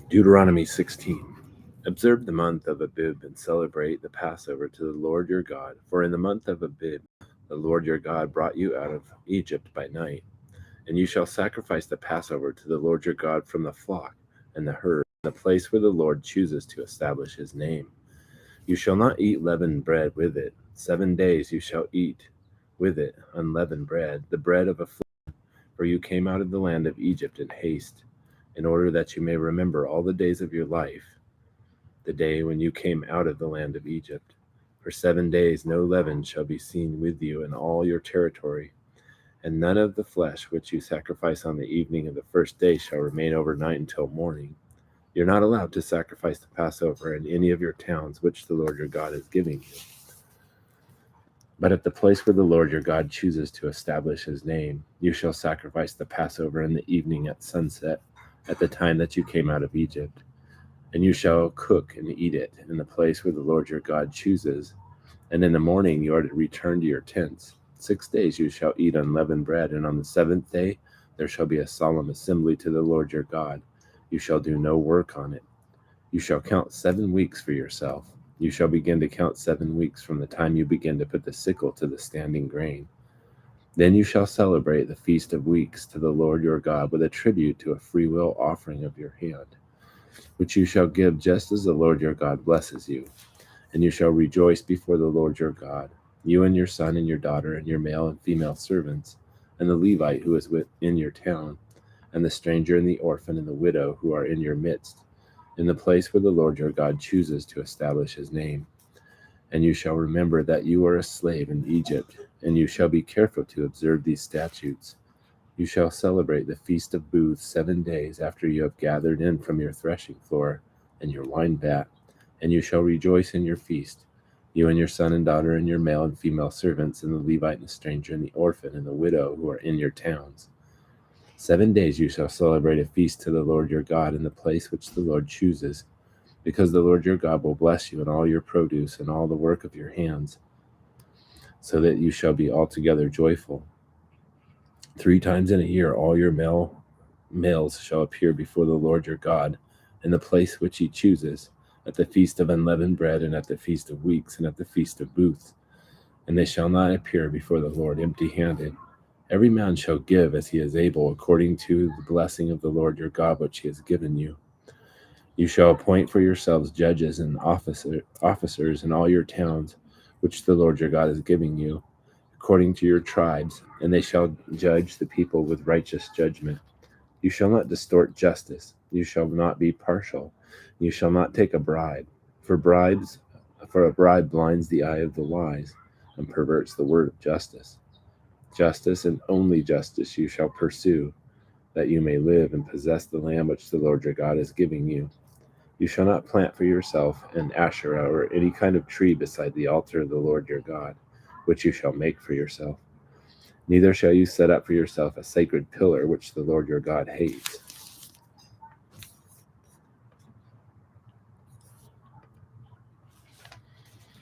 Deuteronomy 16. Observe the month of Abib and celebrate the Passover to the Lord your God. For in the month of Abib, the Lord your God brought you out of Egypt by night. And you shall sacrifice the Passover to the Lord your God from the flock and the herd, in the place where the Lord chooses to establish his name. You shall not eat leavened bread with it. 7 days you shall eat with it unleavened bread, the bread of affliction, for you came out of the land of Egypt in haste, in order that you may remember all the days of your life, the day when you came out of the land of Egypt. For 7 days no leaven shall be seen with you in all your territory, and none of the flesh which you sacrifice on the evening of the first day shall remain overnight until morning. You're not allowed to sacrifice the Passover in any of your towns which the Lord your God is giving you. But at the place where the Lord your God chooses to establish his name, you shall sacrifice the Passover in the evening at sunset, at the time that you came out of Egypt. And you shall cook and eat it in the place where the Lord your God chooses. And in the morning you are to return to your tents. 6 days you shall eat unleavened bread, and on the 7th day there shall be a solemn assembly to the Lord your God. You shall do no work on it. You shall count 7 weeks for yourself. You shall begin to count 7 weeks from the time you begin to put the sickle to the standing grain. Then you shall celebrate the Feast of Weeks to the Lord your God with a tribute to a freewill offering of your hand, which you shall give just as the Lord your God blesses you. And you shall rejoice before the Lord your God, you and your son and your daughter and your male and female servants, and the Levite who is within your town, and the stranger and the orphan and the widow who are in your midst, in the place where the Lord your God chooses to establish his name. And you shall remember that you are a slave in Egypt, and you shall be careful to observe these statutes. You shall celebrate the Feast of Booths 7 days after you have gathered in from your threshing floor and your wine vat, and you shall rejoice in your feast, you and your son and daughter and your male and female servants, and the Levite and the stranger and the orphan and the widow who are in your towns. 7 days you shall celebrate a feast to the Lord your God in the place which the Lord chooses, because the Lord your God will bless you in all your produce and all the work of your hands, so that you shall be altogether joyful. 3 times in a year all your males shall appear before the Lord your God in the place which he chooses, at the feast of unleavened bread, and at the feast of weeks, and at the feast of booths. And they shall not appear before the Lord empty-handed. Every man shall give as he is able, according to the blessing of the Lord your God which he has given you. You shall appoint for yourselves judges and officers in all your towns, which the Lord your God is giving you, according to your tribes, and they shall judge the people with righteous judgment. You shall not distort justice. You shall not be partial. You shall not take a bribe. For a bribe blinds the eye of the wise and perverts the word of justice. Justice and only justice you shall pursue, that you may live and possess the land which the Lord your God is giving you. You shall not plant for yourself an Asherah or any kind of tree beside the altar of the Lord your God, which you shall make for yourself. Neither shall you set up for yourself a sacred pillar which the Lord your God hates.